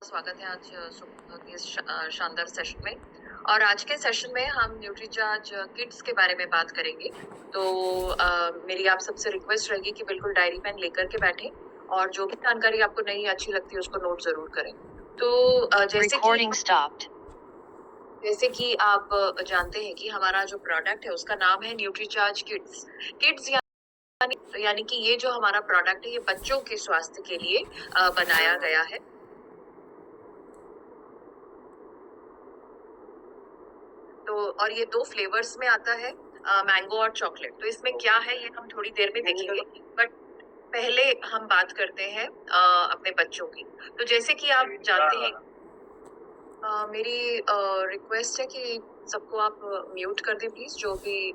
स्वागत है आज सुबह के इस शानदार सेशन में। और आज के सेशन में हम न्यूट्रीचार्ज किड्स के बारे में बात करेंगे। तो मेरी आप सबसे रिक्वेस्ट रहेगी कि बिल्कुल डायरी पेन लेकर के बैठें और जो भी जानकारी आपको नहीं अच्छी लगती है उसको नोट जरूर करें। तो जैसे कि आप जानते हैं कि हमारा जो प्रोडक्ट है उसका नाम है न्यूट्रीचार्ज किड्स। किड्स यानी कि ये जो हमारा प्रोडक्ट है ये बच्चों के स्वास्थ्य के लिए बनाया गया है। तो और ये 2 फ्लेवर्स में आता है, मैंगो और चॉकलेट। तो इसमें क्या है ये हम थोड़ी देर में देखेंगे, बट पहले हम बात करते हैं अपने बच्चों की। तो जैसे कि आप जानते हैं, मेरी रिक्वेस्ट है कि सबको आप म्यूट कर दें प्लीज, जो भी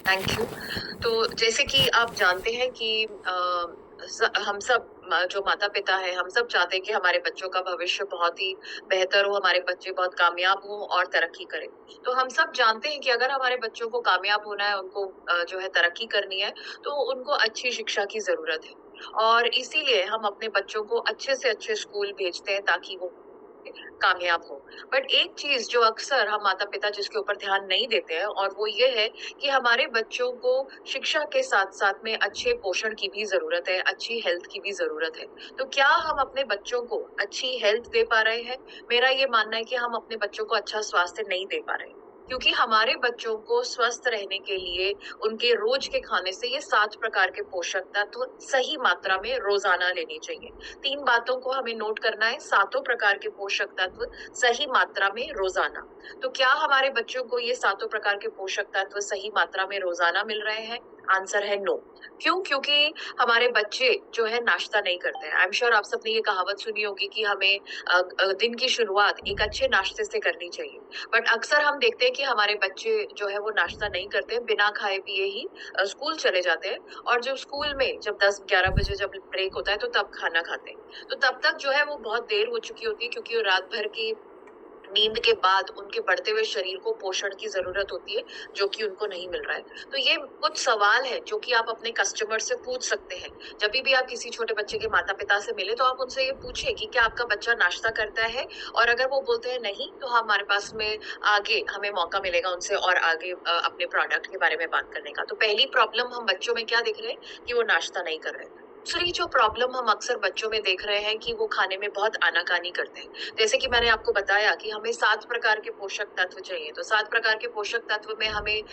थैंक यू। तो जैसे कि आप जानते हैं कि हम सब जो माता पिता है हम सब चाहते हैं कि हमारे बच्चों का भविष्य बहुत ही बेहतर हो, हमारे बच्चे बहुत कामयाब हो और तरक्की करें। तो हम सब जानते हैं कि अगर हमारे बच्चों को कामयाब होना है, उनको जो है तरक्की करनी है, तो उनको अच्छी शिक्षा की जरूरत है। और इसीलिए हम अपने बच्चों को अच्छे से अच्छे स्कूल भेजते हैं ताकि वो कामयाब हो। बट एक चीज जो अक्सर हम माता पिता जिसके ऊपर ध्यान नहीं देते हैं, और वो ये है कि हमारे बच्चों को शिक्षा के साथ साथ में अच्छे पोषण की भी जरूरत है, अच्छी हेल्थ की भी जरूरत है। तो क्या हम अपने बच्चों को अच्छी हेल्थ दे पा रहे हैं? मेरा ये मानना है कि हम अपने बच्चों को अच्छा स्वास्थ्य नहीं दे पा रहे हैं, क्योंकि हमारे बच्चों को स्वस्थ रहने के लिए उनके रोज के खाने से ये 7 प्रकार के पोषक तत्व सही मात्रा में रोजाना लेनी चाहिए। 3 बातों को हमें नोट करना है, 7 प्रकार के पोषक तत्व सही मात्रा में रोजाना। तो क्या हमारे बच्चों को ये 7 प्रकार के पोषक तत्व सही मात्रा में रोजाना मिल रहे हैं? आंसर है नो। क्यों? क्योंकि हमारे बच्चे जो है नाश्ता नहीं करते हैं। आई एम श्योर आप सबने ये कहावत सुनी होगी कि हमें दिन की शुरुआत एक अच्छे नाश्ते से करनी चाहिए। बट अक्सर हम देखते हैं कि हमारे बच्चे जो है वो नाश्ता नहीं करते, बिना खाए पिए ही स्कूल चले जाते हैं। और जब स्कूल में जब 10-11 बजे जब ब्रेक होता है तो तब खाना खाते हैं। तो तब तक जो है वो बहुत देर हो चुकी होती है, क्योंकि वो रात भर की नींद के बाद उनके बढ़ते हुए शरीर को पोषण की जरूरत होती है, जो कि उनको नहीं मिल रहा है। तो ये कुछ सवाल है जो कि आप अपने कस्टमर से पूछ सकते हैं। जब भी आप किसी छोटे बच्चे के माता पिता से मिले तो आप उनसे ये पूछे कि क्या आपका बच्चा नाश्ता करता है, और अगर वो बोलते हैं नहीं, तो हमारे पास में आगे हमें मौका मिलेगा उनसे और आगे अपने प्रोडक्ट के बारे में बात करने का। तो पहली प्रॉब्लम हम बच्चों में क्या देख रहे हैं कि वो नाश्ता नहीं कर रहे हैं। दूसरी जो प्रॉब्लम हम अक्सर बच्चों में देख रहे हैं कि वो खाने में बहुत आनाकानी करते हैं। जैसे कि मैंने आपको बताया कि हमें 7 प्रकार के पोषक तत्व चाहिए, तो 7 प्रकार के पोषक तत्व में हमें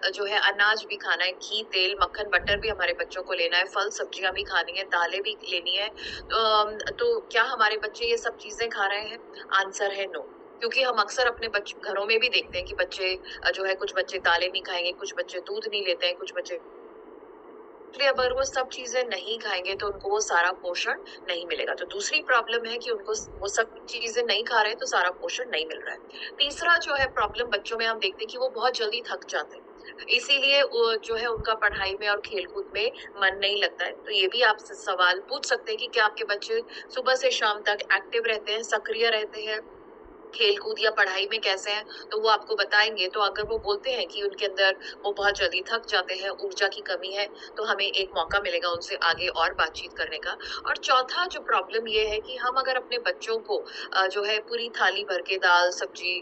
जो है अनाज भी खाना है, घी, तेल, मक्खन, बटर भी हमारे बच्चों को लेना है, फल सब्जियां भी खानी है, दालें भी लेनी है। तो क्या हमारे बच्चे ये सब चीजें खा रहे हैं? आंसर है नो। क्योंकि हम अक्सर अपने बच्चों घरों में भी देखते हैं कि बच्चे जो है, कुछ बच्चे दालें नहीं खाएंगे, कुछ बच्चे दूध नहीं लेते हैं, कुछ बच्चे, इसलिए अगर वो सब चीजें नहीं खाएंगे तो उनको वो सारा पोषण नहीं मिलेगा। तो दूसरी प्रॉब्लम है कि उनको वो सब चीजें नहीं खा रहे हैं तो सारा पोषण नहीं मिल रहा है। तीसरा जो है प्रॉब्लम बच्चों में हम देखते हैं कि वो बहुत जल्दी थक जाते हैं, इसीलिए वो जो है उनका पढ़ाई में और खेलकूद में मन नहीं लगता है। तो ये भी आप सवाल पूछ सकते हैं कि क्या आपके बच्चे सुबह से शाम तक एक्टिव रहते हैं, सक्रिय रहते हैं, खेल कूद या पढ़ाई में कैसे हैं? तो वो आपको बताएंगे। तो अगर वो बोलते हैं कि उनके अंदर वो बहुत जल्दी थक जाते हैं, ऊर्जा की कमी है, तो हमें एक मौका मिलेगा उनसे आगे और बातचीत करने का। और चौथा जो प्रॉब्लम ये है कि हम अगर अपने बच्चों को जो है पूरी थाली भर के दाल सब्जी,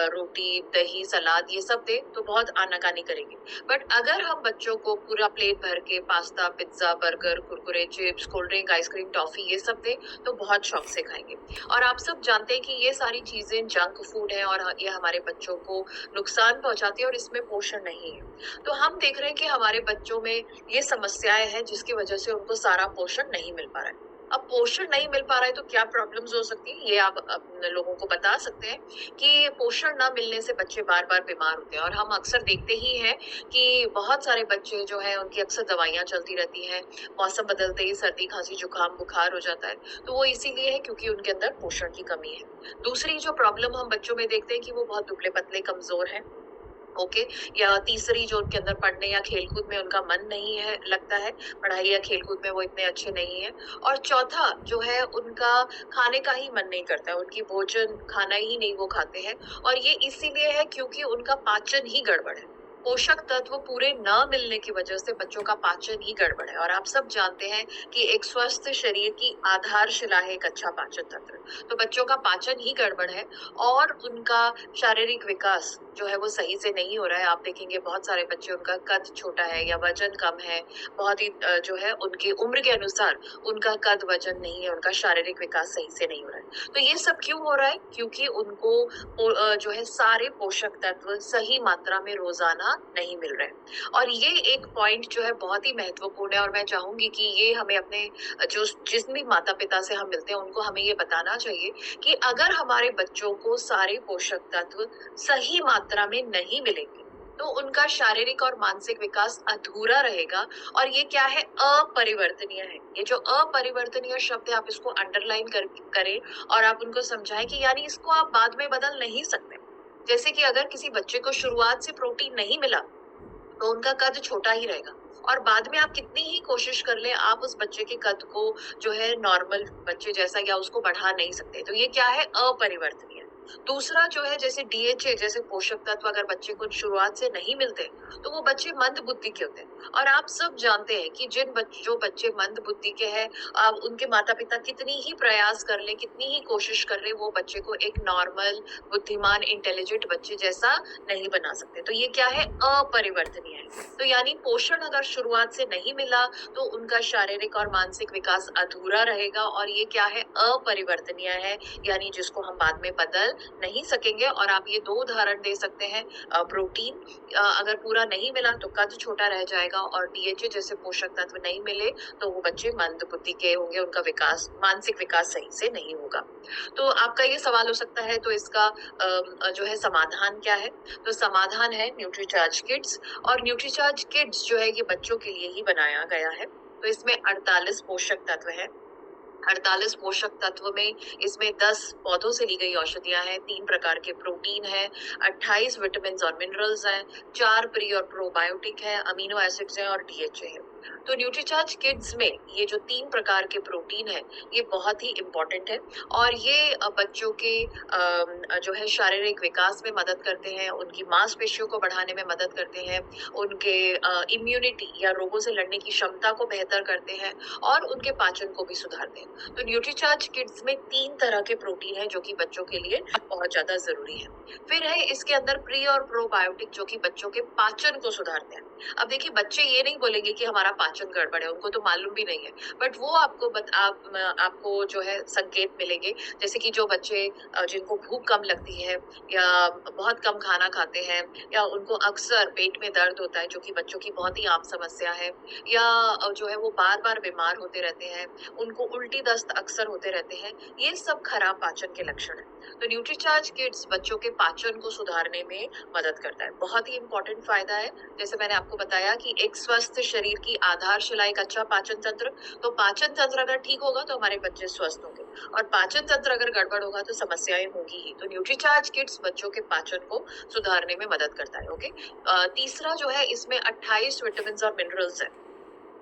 रोटी, दही, सलाद ये सब दे तो बहुत आनाकानी करेंगे। बट अगर हम बच्चों को पूरा प्लेट भर के pasta, pizza, burger, Kurkure, chips, cold drink, ice cream, toffee ये सब दे तो बहुत शौक से खाएंगे। और आप सब जानते हैं कि ये सारी चीजें जंक फूड है और ये हमारे बच्चों को नुकसान पहुंचाती है और इसमें पोषण नहीं है। तो हम देख रहे हैं कि हमारे बच्चों में ये समस्याएं हैं जिसकी वजह से उनको सारा पोषण नहीं मिल पा रहा है। अब पोषण नहीं मिल पा रहा है तो क्या प्रॉब्लम्स हो सकती है, ये आप अपने लोगों को बता सकते हैं कि पोषण ना मिलने से बच्चे बार बार बीमार होते हैं। और हम अक्सर देखते ही हैं कि बहुत सारे बच्चे जो है उनकी अक्सर दवाइयां चलती रहती हैं, मौसम बदलते ही सर्दी, खांसी, जुकाम, बुखार हो जाता है। तो वो इसीलिए है क्योंकि उनके अंदर पोषण की कमी है। दूसरी जो प्रॉब्लम हम बच्चों में देखते हैं कि वो बहुत दुबले पतले कमजोर हैं। ओके। या तीसरी जो उनके अंदर पढ़ने या खेलकूद में उनका मन नहीं है लगता है, पढ़ाई या खेलकूद में वो इतने अच्छे नहीं है। और चौथा जो है उनका खाने का ही मन नहीं करता है, उनकी भोजन खाना ही नहीं वो खाते हैं। और ये इसीलिए है क्योंकि उनका पाचन ही गड़बड़ है। पोषक तत्व पूरे न मिलने की वजह से बच्चों का पाचन ही गड़बड़ है। और आप सब जानते हैं कि एक स्वस्थ शरीर की आधारशिला है एक अच्छा पाचन तंत्र। तो बच्चों का पाचन ही गड़बड़ है और उनका शारीरिक विकास जो है वो सही से नहीं हो रहा है। आप देखेंगे बहुत सारे बच्चे, उनका कद छोटा है या वजन कम है, बहुत ही जो है उनकी उम्र के अनुसार उनका कद वजन नहीं है, उनका शारीरिक विकास सही से नहीं हो रहा है। तो ये सब क्यों हो रहा है? क्योंकि उनको जो है सारे पोषक तत्व सही मात्रा में रोजाना नहीं मिल रहे हैं। और ये एक पॉइंट जो है बहुत ही महत्वपूर्ण है और मैं चाहूंगी कि ये हमें अपने जो जिस भी माता पिता से हम मिलते हैं उनको हमें ये बताना चाहिए कि अगर हमारे बच्चों को सारे पोषक तत्व सही मात्रा में नहीं मिलेंगे तो उनका शारीरिक और मानसिक विकास अधूरा रहेगा। और ये क्या है? अपरिवर्तनीय है। ये जो अपरिवर्तनीय शब्द है आप इसको अंडरलाइन करें और आप उनको समझाएं कि यानी इसको आप बाद में बदल नहीं सकते। जैसे कि अगर किसी बच्चे को शुरुआत से प्रोटीन नहीं मिला तो उनका कद छोटा ही रहेगा और बाद में आप कितनी ही कोशिश कर ले आप उस बच्चे के कद को जो है नॉर्मल बच्चे जैसा या उसको बढ़ा नहीं सकते। तो ये क्या है? अपरिवर्तनीय। दूसरा जो है जैसे डीएचए जैसे पोषक तत्व अगर बच्चे को शुरुआत से नहीं मिलते तो वो बच्चे मंद बुद्धि के होते हैं। और आप सब जानते हैं कि जो बच्चे मंद बुद्धि के हैं उनके माता पिता कितनी ही प्रयास कर ले, कितनी ही कोशिश कर ले, वो बच्चे को एक नॉर्मल बुद्धिमान इंटेलिजेंट बच्चे जैसा नहीं बना सकते। तो ये क्या है? अपरिवर्तनीय है। तो यानी पोषण अगर शुरुआत से नहीं मिला तो उनका शारीरिक और मानसिक विकास अधूरा रहेगा और ये क्या है? अपरिवर्तनीय है, यानी जिसको हम बाद में बदल नहीं सकेंगे। और आप ये दो उदाहरण दे सकते हैं। प्रोटीन अगर पूरा नहीं मिला तो कद छोटा रह जाएगा और डीएचए जैसे पोषक तत्व नहीं मिले तो वो बच्चे मंद बुद्धि के होंगे, उनका विकास मानसिक विकास सही से नहीं होगा। तो आपका ये सवाल हो सकता है तो इसका जो है समाधान क्या है? तो समाधान है न्यूट्रीचार्ज किड्स। और न्यूट्रीचार्ज किड्स जो है ये बच्चों के लिए ही बनाया गया है। तो इसमें 48 पोषक तत्व है। 48 पोषक तत्व में इसमें 10 पौधों से ली गई औषधियां हैं, 3 प्रकार के प्रोटीन है, 28 विटामिन और मिनरल्स हैं, 4 प्री और प्रोबायोटिक है, अमीनो एसिड्स हैं और डीएचए है। तो न्यूट्रीचार्ज किड्स में ये जो 3 प्रकार के प्रोटीन है ये बहुत ही इम्पोर्टेंट है और ये बच्चों के जो है शारीरिक विकास में मदद करते हैं, उनकी मांसपेशियों को बढ़ाने में मदद करते हैं, उनके इम्यूनिटी या रोगों से लड़ने की क्षमता को बेहतर करते हैं और उनके पाचन को भी सुधारते हैं। तो न्यूट्रीचार्ज किड्स में 3 तरह के प्रोटीन है जो कि बच्चों के लिए बहुत ज्यादा जरूरी है। फिर है इसके अंदर प्री और प्रोबायोटिक जो कि बच्चों के पाचन को सुधारते हैं। अब देखिए बच्चे ये नहीं बोलेंगे कि हमारा पाचन गड़बड़ है, उनको तो मालूम भी नहीं है, बट वो आपको जो है संकेत मिलेंगे। जैसे कि जो बच्चे जिनको भूख कम लगती है या बहुत कम खाना खाते हैं या उनको अक्सर पेट में दर्द होता है जो कि बच्चों की बहुत ही आम समस्या है, या जो है वो बार बार बीमार होते रहते हैं, उनको उल्टी दस्त अक्सर होते रहते हैं, ये सब खराब पाचन के लक्षण है। तो न्यूट्रीचार्ज किड्स बच्चों के पाचन को सुधारने में मदद करता है, बहुत ही इंपॉर्टेंट फायदा है। जैसे मैंने आपको बताया कि एक स्वस्थ शरीर की आधारशिला एक अच्छा पाचन तंत्र। तो पाचन तंत्र अगर ठीक होगा तो हमारे बच्चे स्वस्थ होंगे और पाचन तंत्र अगर गड़बड़ होगा तो समस्याएं होगी ही। तो न्यूट्रीचार्ज किड्स बच्चों के पाचन को सुधारने में मदद करता है। ओके। तीसरा जो है इसमें 28 विटामिन और मिनरल्स है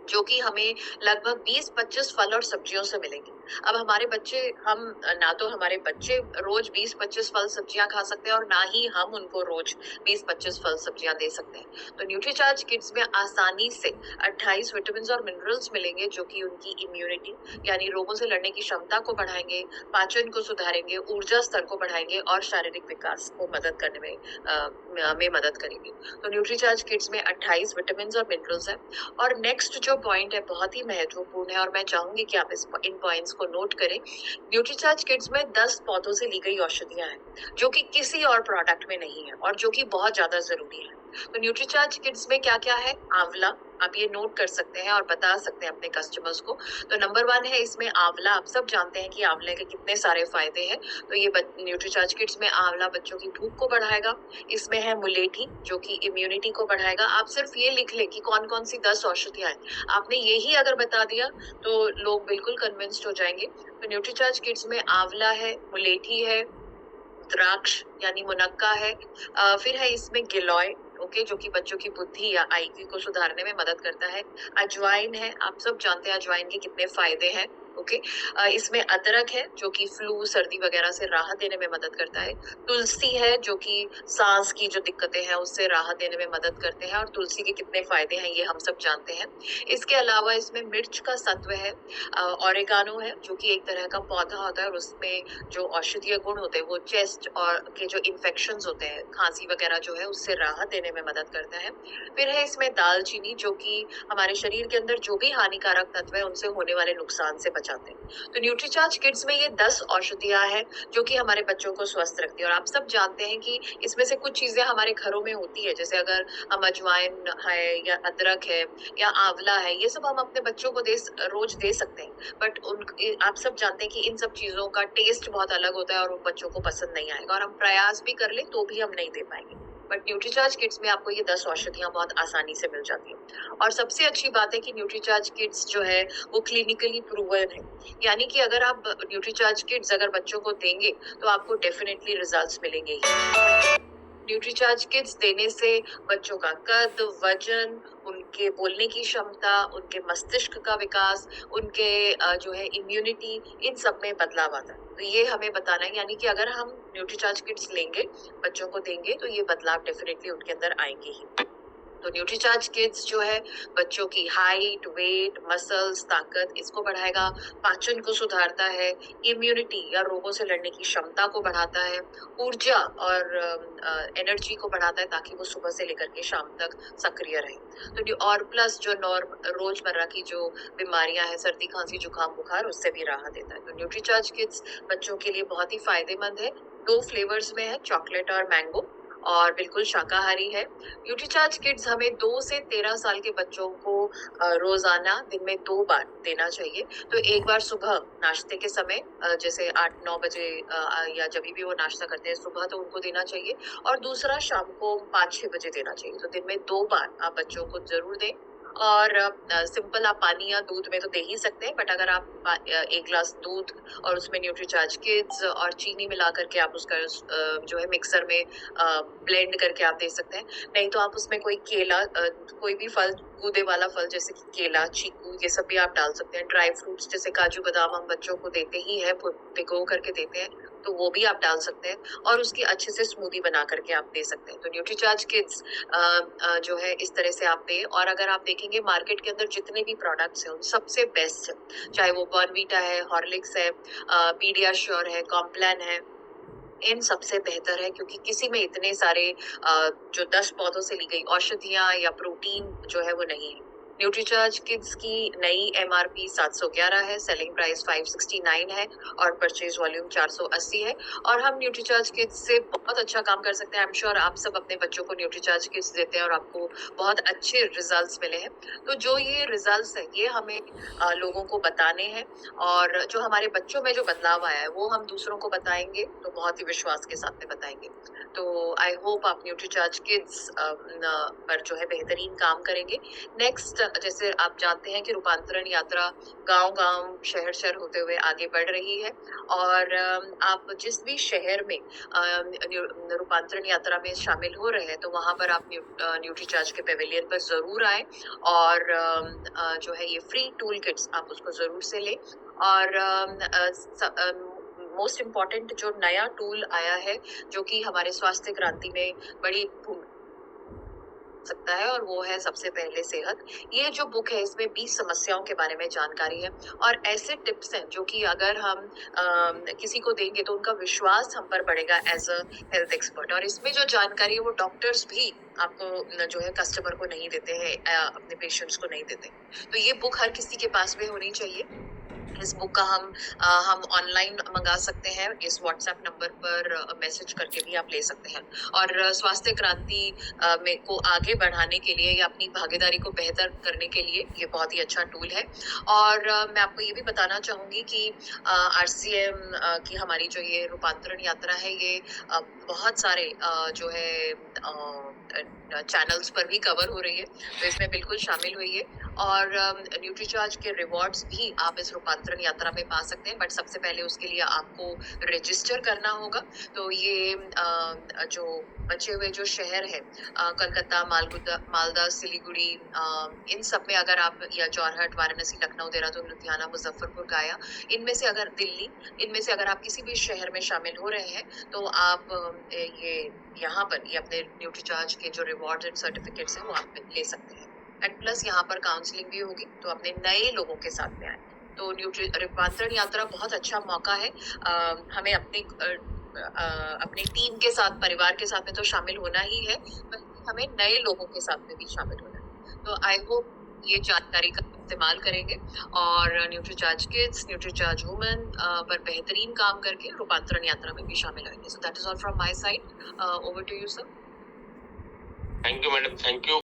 जो कि हमें लगभग 20-25 फल और सब्जियों से मिलेंगे। अब हमारे बच्चे ना तो हमारे बच्चे रोज 20-25 फल सब्जियां खा सकते हैं और ना ही हम उनको रोज 20-25 फल सब्जियां दे सकते हैं। तो न्यूट्रीचार्ज किड्स में आसानी से 28 विटामिन और मिनरल्स मिलेंगे जो कि उनकी इम्यूनिटी यानी रोगों से लड़ने की क्षमता को बढ़ाएंगे, पाचन को सुधारेंगे, ऊर्जा स्तर को बढ़ाएंगे और शारीरिक विकास को मदद करने में मदद करेंगे। तो न्यूट्रीचार्ज किड्स में 28 विटामिन और मिनरल्स है। और नेक्स्ट जो पॉइंट है बहुत ही महत्वपूर्ण है और मैं चाहूंगी कि आप इन पॉइंट्स को नोट करें। न्यूट्रीचार्ज किड्स में 10 पौधों से ली गई औषधियां हैं जो कि किसी और प्रोडक्ट में नहीं है और जो कि बहुत ज्यादा जरूरी है। तो न्यूट्रीचार्ज किड्स में क्या क्या है? आंवला, आप ये नोट कर सकते हैं और बता सकते हैं अपने कस्टमर्स को। तो नंबर 1 है इसमें आंवला। आप सब जानते हैं कि आंवले के कितने सारे फायदे हैं। तो ये न्यूट्रीचार्ज किड्स में आंवला बच्चों की भूख को बढ़ाएगा। इसमें है मुलेठी जो कि इम्यूनिटी को बढ़ाएगा। आप सिर्फ ये लिख ले कि कौन कौन सी 10 औषधियां हैं, आपने यही अगर बता दिया तो लोग बिल्कुल कन्विंस्ड हो जाएंगे। तो न्यूट्रीचार्ज किड्स में आंवला है, मुलेठी है, द्राक्ष यानी मुनक्का है, फिर है इसमें गिलोय ओके जो कि बच्चों की बुद्धि या आईक्यू को सुधारने में मदद करता है। अजवाइन है, आप सब जानते हैं अजवाइन के कितने फायदे हैं। ओके। इसमें अदरक है जो कि फ्लू, सर्दी वगैरह से राहत देने में मदद करता है। तुलसी है जो कि सांस की जो दिक्कतें हैं उससे राहत देने में मदद करते हैं और तुलसी के कितने फायदे हैं ये हम सब जानते हैं। इसके अलावा इसमें मिर्च का सत्व है, ऑरिगानो है जो कि एक तरह का पौधा होता है और उसमें जो औषधीय गुण होते हैं वो चेस्ट और के जो इन्फेक्शंस होते हैं, खांसी वगैरह जो है उससे राहत देने में मदद करता है। फिर है इसमें दालचीनी जो कि हमारे शरीर के अंदर जो भी हानिकारक तत्व है उनसे होने वाले नुकसान से बचाते हैं। तो न्यूट्रीचार्ज किड्स में ये 10 औषधियां हैं जो कि हमारे बच्चों को स्वस्थ रखती है और आप सब जानते हैं कि इसमें से कुछ चीजें हमारे घरों में होती है, जैसे अगर हम अजवाइन है या अदरक है या आंवला है, ये सब हम अपने बच्चों को रोज दे सकते हैं। बट उन आप सब जानते हैं कि इन सब चीजों का टेस्ट बहुत अलग होता है और वो बच्चों को पसंद नहीं आएगा और हम प्रयास भी कर ले तो भी हम नहीं दे पाएंगे। बट न्यूट्रीचार्ज किड्स में आपको ये 10 औषधियां बहुत आसानी से मिल जाती हैं। और सबसे अच्छी बात है कि न्यूट्रीचार्ज किड्स जो है वो क्लिनिकली प्रूवन है, यानी कि अगर आप न्यूट्रीचार्ज किड्स अगर बच्चों को देंगे तो आपको डेफिनेटली रिजल्ट्स मिलेंगे ही। न्यूट्रीचार्ज किड्स देने से बच्चों का कद, वजन, उनके बोलने की क्षमता, उनके मस्तिष्क का विकास, उनके जो है इम्यूनिटी, इन सब में बदलाव आता है। तो ये हमें बताना है, यानी कि अगर हम न्यूट्रीचार्ज किड्स लेंगे, बच्चों को देंगे तो ये बदलाव डेफिनेटली उनके अंदर आएंगे ही। तो न्यूट्रीचार्ज किड्स जो है बच्चों की हाइट, वेट, मसल्स, ताकत इसको बढ़ाएगा, पाचन को सुधारता है, इम्यूनिटी या रोगों से लड़ने की क्षमता को बढ़ाता है, ऊर्जा और एनर्जी को बढ़ाता है ताकि वो सुबह से लेकर के शाम तक सक्रिय रहे। तो और प्लस जो नॉर्म रोजमर्रा की जो बीमारियां हैं, सर्दी, खांसी, जुकाम, बुखार, उससे भी राहत देता है। तो न्यूट्रीचार्ज किड्स बच्चों के लिए बहुत ही फायदेमंद है। 2 फ्लेवर्स में है, चॉकलेट और मैंगो, और बिल्कुल शाकाहारी है। न्यूट्रीचार्ज किड्स हमें 2 से 13 साल के बच्चों को रोजाना दिन में 2 बार देना चाहिए। तो एक बार सुबह नाश्ते के समय, जैसे 8-9 बजे या जब भी वो नाश्ता करते हैं सुबह, तो उनको देना चाहिए, और दूसरा शाम को 5-6 बजे देना चाहिए। तो दिन में 2 बार आप बच्चों को जरूर दें। और सिंपल आप पानी या दूध में तो दे ही सकते हैं, बट अगर आप 1 ग्लास दूध और उसमें न्यूट्रीचार्ज किड्स और चीनी मिला करके आप उसका जो है मिक्सर में ब्लेंड करके आप दे सकते हैं। नहीं तो आप उसमें कोई केला, कोई भी फल, गूदे वाला फल जैसे कि केला, चीकू, ये सब भी आप डाल सकते हैं। ड्राई फ्रूट्स जैसे काजू बादाम हम बच्चों को देते ही है, भिगो करके देते हैं, तो वो भी आप डाल सकते हैं और उसकी अच्छे से स्मूदी बना करके आप दे सकते हैं। तो न्यूट्रीचार्ज किड्स जो है इस तरह से आप दें। और अगर आप देखेंगे मार्केट के अंदर जितने भी प्रोडक्ट्स हैं उन सबसे बेस्ट है, चाहे वो बॉर्नवीटा है, हॉर्लिक्स है, पीडियाश्योर है, कॉम्प्लान है, इन सबसे बेहतर है, क्योंकि किसी में इतने सारे जो 10 पौधों से ली गई औषधियां या प्रोटीन जो है वो नहीं है। न्यूट्रीचार्ज किड्स की नई एमआरपी 711 है, सेलिंग प्राइस 569 है और परचेज वॉल्यूम 480 है। और हम न्यूट्रीचार्ज किड्स से बहुत अच्छा काम कर सकते हैं। आई एम श्योर आप सब अपने बच्चों को न्यूट्रीचार्ज किड्स देते हैं और आपको बहुत अच्छे रिजल्ट्स मिले हैं। तो जो ये रिजल्ट्स है ये हमें लोगों को बताने हैं, और जो हमारे बच्चों में जो बदलाव आया है वो हम दूसरों को बताएंगे, तो बहुत ही विश्वास के साथ में बताएंगे। तो आई होप आप न्यूट्रीचार्ज किड्स पर जो है बेहतरीन काम करेंगे। नेक्स्ट, जैसे आप जानते हैं कि रूपांतरण यात्रा गांव-गांव, शहर-शहर होते हुए आगे बढ़ रही है, और आप जिस भी शहर में रूपांतरण यात्रा में शामिल हो रहे हैं तो वहां पर आप न्यूट्रीचार्ज के पेविलियन पर जरूर आए, और जो है ये फ्री टूल किट्स आप उसको जरूर से लें। और मोस्ट इम्पॉर्टेंट जो नया टूल आया है जो कि हमारे स्वास्थ्य क्रांति में बड़ी सकता है, और वो है सबसे पहले सेहत। ये जो बुक है इसमें 20 समस्याओं के बारे में जानकारी है और ऐसे टिप्स हैं जो कि अगर हम किसी को देंगे तो उनका विश्वास हम पर बढ़ेगा एज अ हेल्थ एक्सपर्ट। और इसमें जो जानकारी है वो डॉक्टर्स भी आपको जो है कस्टमर को नहीं देते हैं, अपने पेशेंट्स को नहीं देते। तो ये बुक हर किसी के पास में होनी चाहिए। इस बुक का हम ऑनलाइन मंगा सकते हैं, इस व्हाट्सएप नंबर पर मैसेज करके भी आप ले सकते हैं। और स्वास्थ्य क्रांति में को आगे बढ़ाने के लिए या अपनी भागीदारी को बेहतर करने के लिए ये बहुत ही अच्छा टूल है। और मैं आपको ये भी बताना चाहूंगी कि आरसीएम की हमारी जो ये रूपांतरण यात्रा है ये बहुत सारे जो है चैनल्स पर भी कवर हो रही है, तो इसमें बिल्कुल शामिल होइए। और न्यूट्रीचार्ज के रिवॉर्ड्स भी आप इस रूपांतरण यात्रा में पा सकते हैं, बट सबसे पहले उसके लिए आपको रजिस्टर करना होगा। तो ये जो बचे हुए जो शहर है, कलकत्ता, मालदा, सिलीगुड़ी, इन सब में अगर आप, या जोरहट, वाराणसी, लखनऊ, देहरादून, लुधियाना, मुजफ्फरपुर, गया, इनमें से अगर दिल्ली, इनमें से अगर आप किसी भी शहर में शामिल हो रहे हैं, तो आप ये यहाँ पर ये अपने न्यूट्रीचार्ज के जो रिवॉर्ड एंड सर्टिफिकेट्स हैं वो आप ले सकते हैं। एंड प्लस यहाँ पर काउंसलिंग भी होगी, तो अपने नए लोगों के साथ में आए। तो रूपांतरण यात्रा बहुत अच्छा मौका है। हमें अपनी टीम के साथ, परिवार के साथ में तो शामिल होना ही है, बल्कि हमें नए लोगों के साथ में भी शामिल होना है। तो आई होप ये जानकारी का इस्तेमाल करेंगे और न्यूट्रीचार्ज किड्स, न्यूट्रीचार्ज वुमेन पर बेहतरीन काम करके रूपांतरण यात्रा में भी शामिल होंगे। So that is all from my side. Over to you sir. Thank you madam, thank you.